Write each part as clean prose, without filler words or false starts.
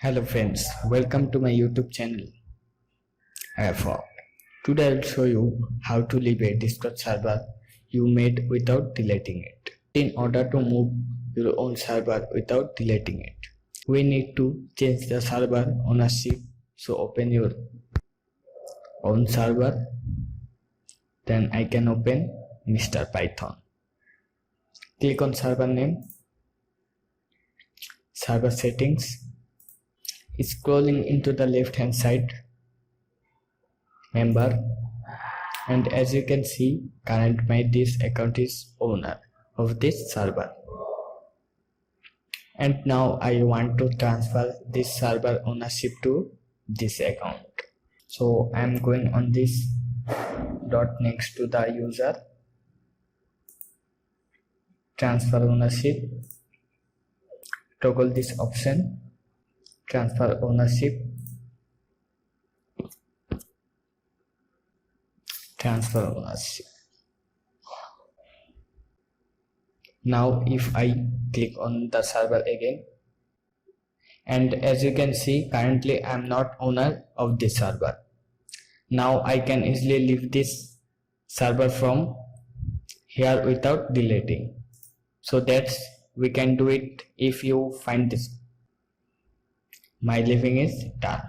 Hello friends, welcome to my YouTube channel. Today I'll show you how to leave a Discord server you made without deleting it. In order to move your own server without deleting it, we need to change the server ownership. So open your own server, then I can open Mr. Python. Click on server name, server settings. Scrolling into the left hand side, member, and as you can see, current my this account is owner of this server, and now I want to transfer this server ownership to this account. So I am going on this dot next to the user, transfer ownership, toggle this option, transfer ownership, transfer ownership. Now if I click on the server again, and as you can see, currently I am not owner of this server. Now I can easily leave this server from here without deleting. So that's we can do it. If you find this, my leaving is done.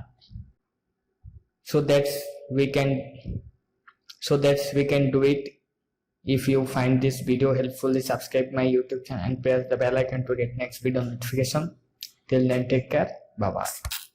So that's we can do it. If you find this video helpful, subscribe my YouTube channel and press the bell icon to get next video notification. Till then, take care. Bye bye.